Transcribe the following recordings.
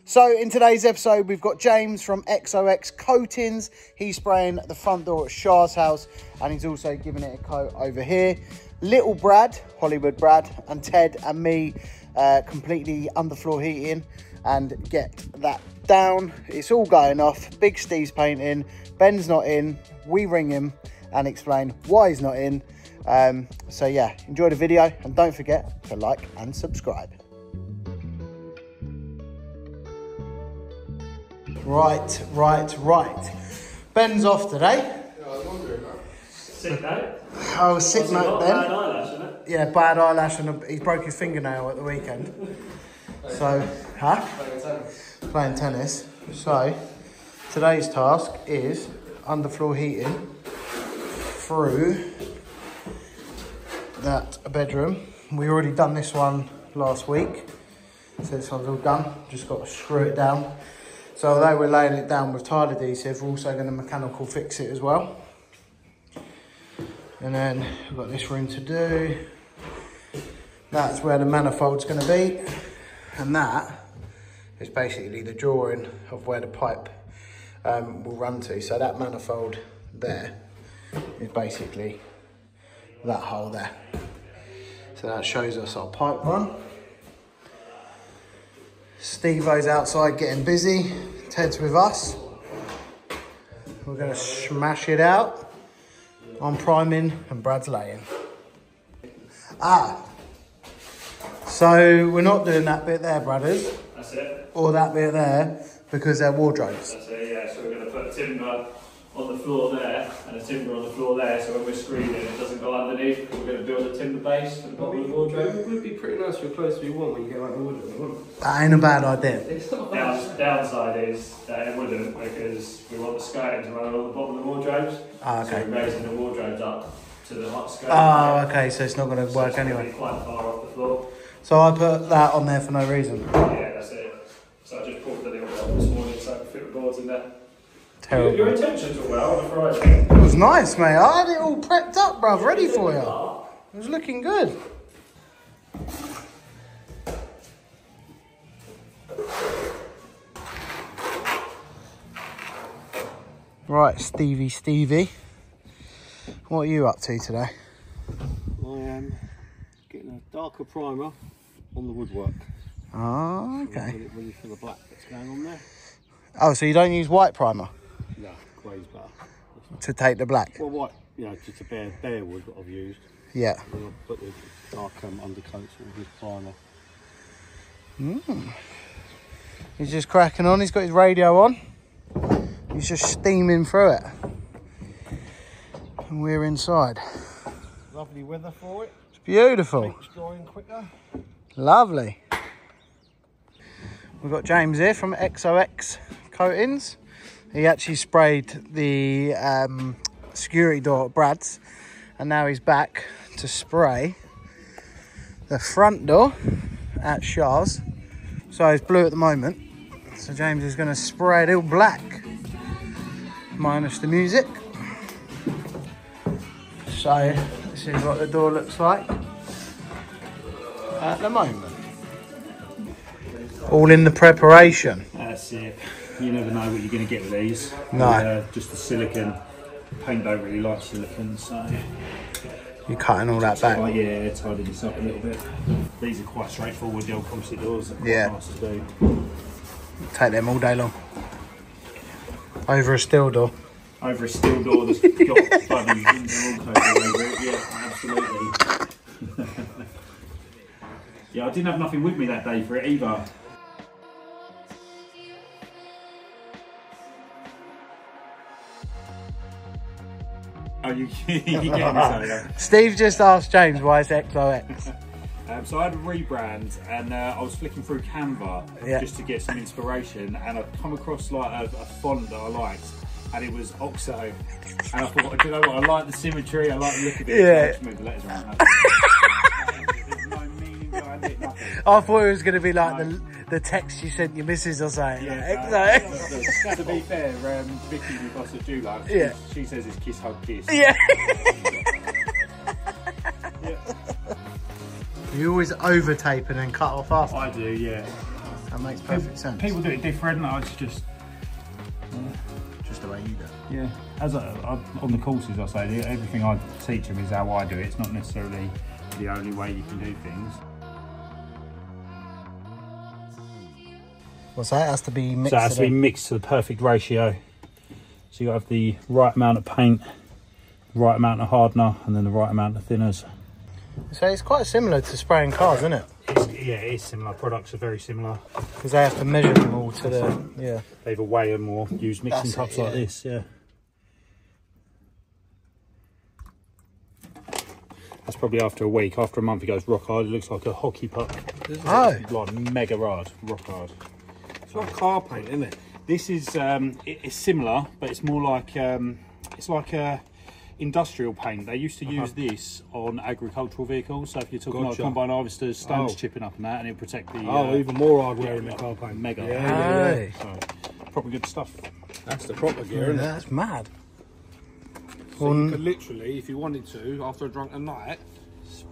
So in today's episode, we've got James from XOX Coatings. He's spraying the front door at Char's house, and he's also giving it a coat over here. Little Brad, Hollywood Brad, and Ted and me completely underfloor heating and get that down. It's all going off. Big Steve's painting. Ben's not in. We ring him and explain why he's not in. So yeah, enjoy the video and don't forget to like and subscribe. Right. Ben's off today. Yeah, I was wondering that. Sick note? Oh, sick note, Ben. Bad eyelash, isn't it? Yeah, bad eyelash, and he broke his fingernail at the weekend. So, Playing tennis. So, today's task is underfloor heating through that bedroom. We already done this one last week, so this one's all done. Just got to screw it down. So although we're laying it down with tile adhesive, we're also going to mechanical fix it as well. And then we've got this room to do. That's where the manifold's going to be. And that is basically the drawing of where the pipe will run to. So that manifold there is basically that hole there. So that shows us our pipe run. Steve-O's outside getting busy. Ted's with us. We're going to smash it out. I'm priming and Brad's laying. So we're not doing that bit there, brothers. That's it. Or that bit there, because they're wardrobes. That's it, yeah. So we're going to put a timber on the floor there and a timber on the floor there, so when we're screening it doesn't go underneath. We're going to build a timber base for the bottom of the wardrobe. It would be pretty nice if you're close to your wall when you get like the wardrobe, wouldn't it? That ain't a bad idea. It's not bad. Downside is that it wouldn't, because we want the skirting to run along the bottom of the wardrobes. Okay. So we're raising the wardrobes up to the hot skirting. Okay, so it's not going to work it's anyway. Quite far off the floor. So I put that on there for no reason. Yeah, that's it. So I just pulled the little bit this morning so I could fit the boards in there. Terrible. Your intentions were well on a Friday. It was nice, mate. I had it all prepped up, bruv, ready for you. It was looking good. Right, Stevie. What are you up to today? I am getting a darker primer on the woodwork. Oh, okay. Get it ready for the black that's going on there. Oh, so you don't use white primer No, grey's better. to take the black? Well, white, just a bare wood that I've used. Yeah. And I'll put the dark undercoats with this primer. He's just cracking on. He's got his radio on. He's just steaming through it. And we're inside. Lovely weather for it. It's beautiful. Makes drying quicker. Lovely. We've got James here from XOX Coatings. He actually sprayed the security door at Brad's, and now he's back to spray the front door at Chars. So it's blue at the moment. So James is going to spray it all black, minus the music. So this is what the door looks like at the moment. All in the preparation. That's it. You never know what you're going to get with these. No. Just the silicone. Paint don't really like silicone, so... You're cutting all that back. Yeah, tidy this up a little bit. These are quite straightforward, the old composite doors. They're quite nice to do. Take them all day long. Over a steel door. Over a steel door that's got bloody winter all coated over it. Yeah, absolutely. Yeah, I didn't have nothing with me that day for it either. Oh, you getting this? Steve just asked James why it's XOX. So I had a rebrand, and I was flicking through Canva just to get some inspiration, and I'd come across like a font that I liked, and it was OXO, and I thought, do you know what? I like the symmetry, I like the look of it. Yeah. So I just moved the letters around. There's no meaning behind it, nothing. I thought it was going to be like the text you sent your missus or something. Yeah, XOX. to be fair, Vicky, my boss at Dulux, she says it's kiss, hug, kiss. Yeah. You always over tape and then cut off after. I do, yeah. That makes perfect sense. People do it different. It's just the way you do it. Yeah. As on the courses, I say everything I teach them is how I do it. It's not necessarily the only way you can do things. What's that? It has to be mixed. So it has to be mixed to the perfect ratio. So you have the right amount of paint, right amount of hardener, and then the right amount of thinners. So it's quite similar to spraying cars, isn't it? Yeah, it is similar. Products are very similar. Because they have to measure them all to the, yeah. They either weigh them or use mixing cups like this, yeah. That's probably after a week. After a month, it goes rock hard. It looks like a hockey puck. Oh. Like mega hard, rock hard. It's like car paint, isn't it? This is, it's similar, but it's more like, it's like a industrial paint. They used to use this on agricultural vehicles. So if you're talking like combine harvesters, stones chipping up and that, and it'll protect the... even more hardware in the car paint. Mega. Yeah. So, proper good stuff. That's the proper gear, isn't it? That's mad. So you could literally, if you wanted to, after a drunken night,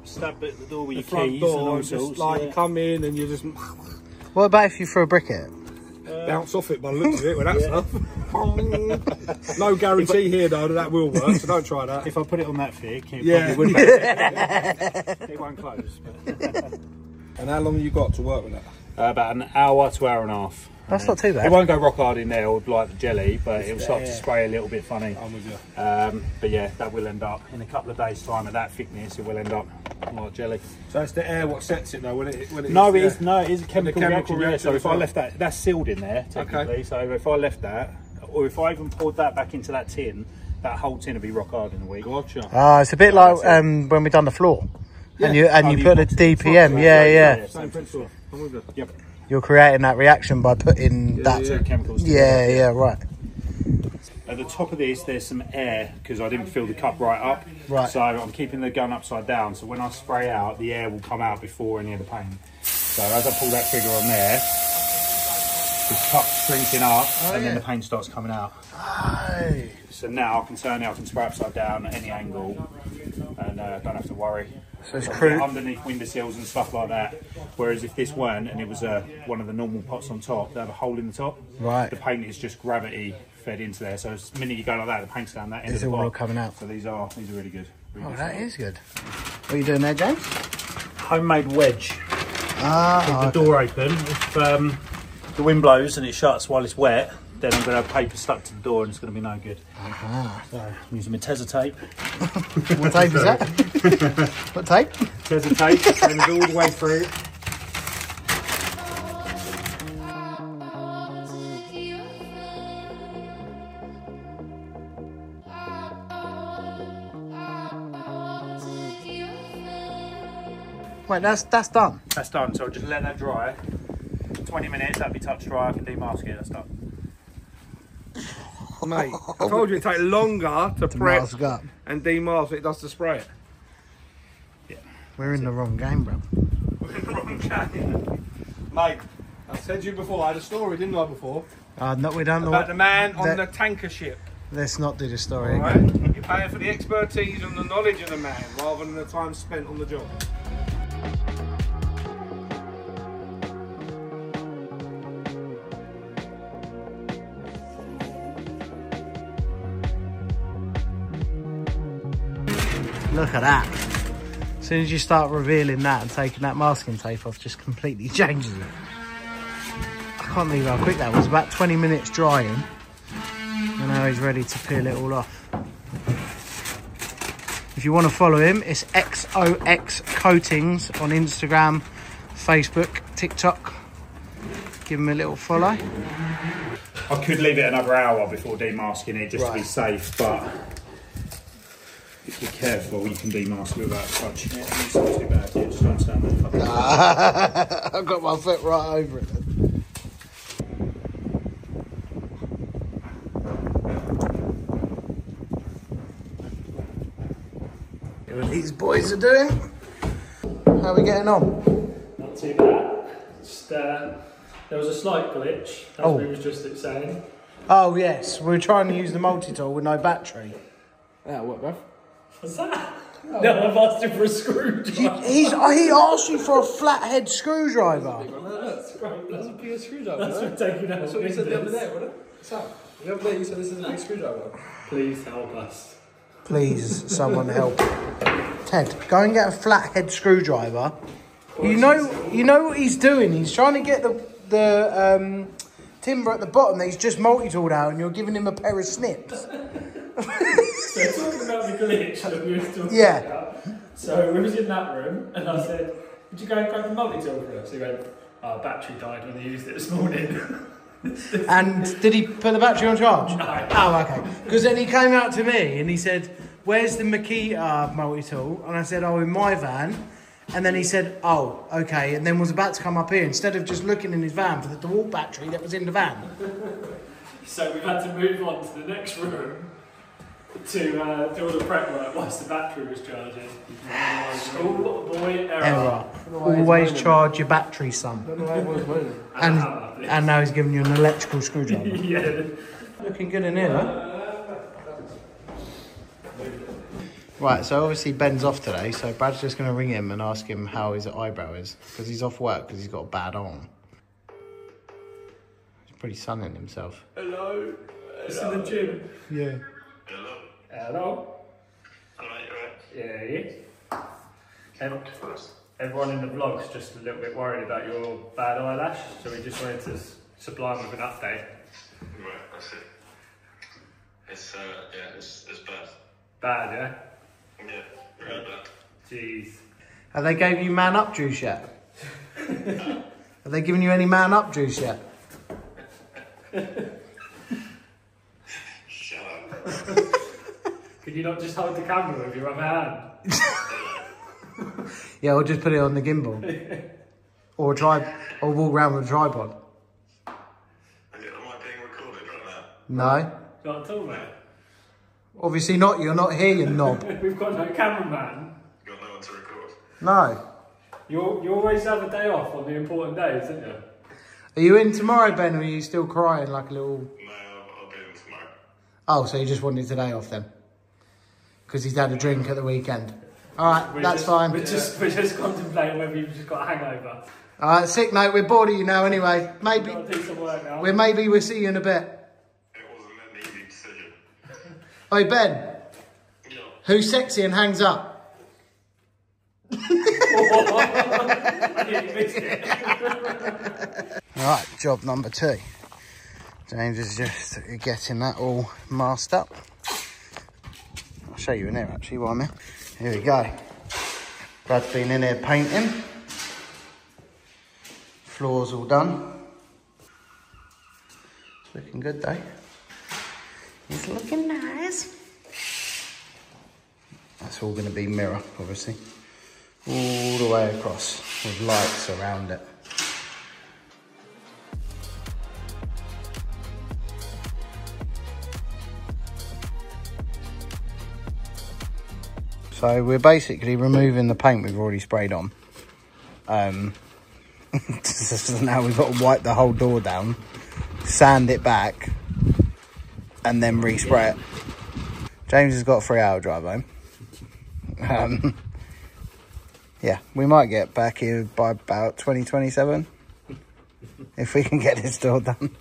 stab it at the door with your front keys door, and all just sorts, like you come in and you just What about if you throw a brick at it? bounce off it by the looks of it with that stuff. No guarantee here though that will work, so don't try that. If I put it on that thick, it probably wouldn't. It won't close. But And how long have you got to work with that? about an hour to hour and a half. That's not too bad. It won't go rock hard in there or like the jelly, but it will start to spray a little bit funny. I'm with you. But yeah, that will end up in a couple of days' time at that thickness. It will end up like jelly. So it's the air what sets it though when it No, is, it is a chemical reaction. Yeah, so if I well. left that, that's sealed in there technically. So if I left that, or if I even poured that back into that tin, that whole tin would be rock hard in a week. Gotcha. It's a bit like when we done the floor. Yeah. And you put a DPM, yeah. Same principle. I'm with you. Yep. You're creating that reaction by putting that Chemicals. Yeah, right. At the top of this, there's some air because I didn't fill the cup right up. Right. So I'm keeping the gun upside down. So when I spray out, the air will come out before any of the paint. So as I pull that trigger on there, the cup's shrinking up and then the paint starts coming out. Oh. So now I can turn it, I can spray upside down at any angle and don't have to worry. So it's underneath windowsills and stuff like that. Whereas if this weren't and it was one of the normal pots on top, they have a hole in the top. Right. The paint is just gravity fed into there. So as the minute you go like that, the paint's down that end It's of the all pot. coming out. So these are really good. Really good That stuff. is good. What are you doing there, James? Homemade wedge. The door open. If the wind blows and it shuts while it's wet, then I'm going to have paper stuck to the door and it's going to be no good. So I'm using my Tezza tape. What tape is that? What tape? Tezza tape, sends all the way through. Wait, that's done. That's done, so I'll just let that dry. 20 minutes, that'll be touch dry, I can demask it, that's done. Mate, I told you it'd take longer to prep mask up. and demask it does to spray it. Yeah. We're in the wrong game, bro. We're in the wrong game. Mate, I said to you before, I had a story, didn't I, before? No, we don't know About the man on the tanker ship. Let's not do the story Right? again. You're paying for the expertise and the knowledge of the man rather than the time spent on the job. Look at that. As soon as you start revealing that and taking that masking tape off, just completely changes it. I can't believe how quick that was. About 20 minutes drying. And now he's ready to peel it all off. If you want to follow him, it's XOX Coatings on Instagram, Facebook, TikTok. Give him a little follow. I could leave it another hour before demasking it just to be safe, but if you're careful, you can demask it without touching it. It's not too bad. Yeah, just don't stand there. I've got my foot right over it. See what these boys are doing. How are we getting on? Not too bad. Just, there was a slight glitch, as we was just saying. Oh yes, we were trying to use the multi-tool with no battery. Yeah, what, bro? What's that? No, I've asked him for a screwdriver. He asked you for a flathead screwdriver. That's a big screwdriver. That's for taking out. That's what you said the other day, wasn't it? So, the other day you said this is a big screwdriver. Please help us. Please, someone help. Ted, go and get a flathead screwdriver. You know what he's doing. He's trying to get the timber at the bottom that he's just multi-tooled out, and you're giving him a pair of snips. So talking about the glitch that we were talking about. So we was in that room, and I said, "Would you go and grab the multi-tool for us?" He went, "Oh, battery died when they used it this morning." And did he put the battery on charge? No. Oh, okay. Because then he came out to me and he said, "Where's the Makeover multi-tool?" And I said, "Oh, in my van." And then he said, "Oh, okay." And then was about to come up here instead of just looking in his van for the DeWalt battery that was in the van. So we've had to move on to the next room to do all the prep work whilst the battery was charging. School boy error. Always charge your battery, son. And now he's giving you an electrical screwdriver. Yeah. Looking good in here, though. Right, so obviously Ben's off today, so Brad's just going to ring him and ask him how his eyebrow is, because he's off work because he's got a bad arm. He's pretty sunning himself. Hello. It's in the gym. Yeah. Hello. Hello. Alright, alright. Yeah. Everyone in the vlog's just a little bit worried about your bad eyelash, so we just wanted to supply them with an update. Right, that's it. It's, yeah, it's bad. Bad, yeah? Yeah, really bad. Jeez. Have they gave you man up juice yet? Have they given you any man up juice yet? Shut up. Can you not just hold the camera with your other hand? Yeah, or just put it on the gimbal. Or walk around with a tripod. Am I being recorded right No. Not at all, mate. Obviously not, you're not here, you knob. We've got no cameraman. now? Got no one to record. No. You always have a day off on the important days, don't you? Are you in tomorrow, Ben, or are you still crying like a little... No, I'll be in tomorrow. Oh, so you just wanted today off then? Because he's had a drink at the weekend. Alright, that's fine. We're just contemplating whether you've just got a hangover. Alright, sick note, we're bored of you now anyway. Maybe Got to do some work now. we'll see you in a bit. It wasn't an easy decision. Oi, Ben, Yeah. who's sexy and hangs up? I nearly missed it. Alright, job number 2. James is just getting that all masked up. I'll show you in there actually while I'm here. Here we go. Brad's been in here painting. Floor's all done. It's looking good though. It's looking nice. That's all going to be mirror, obviously. All the way across with lights around it. So we're basically removing the paint we've already sprayed on. So now we've got to wipe the whole door down, sand it back, and then respray it. James has got a 3-hour drive home. Yeah, we might get back here by about 2027 if we can get this door done.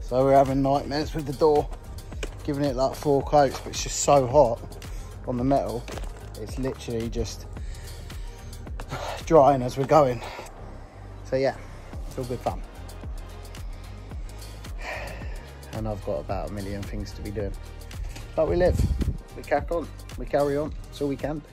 So we're having nightmares with the door, giving it like 4 coats, but it's just so hot on the metal. It's literally just drying as we're going. So yeah, it's all good fun. And I've got about 1 million things to be doing. But we live, we crack on, we carry on. That's all we can do.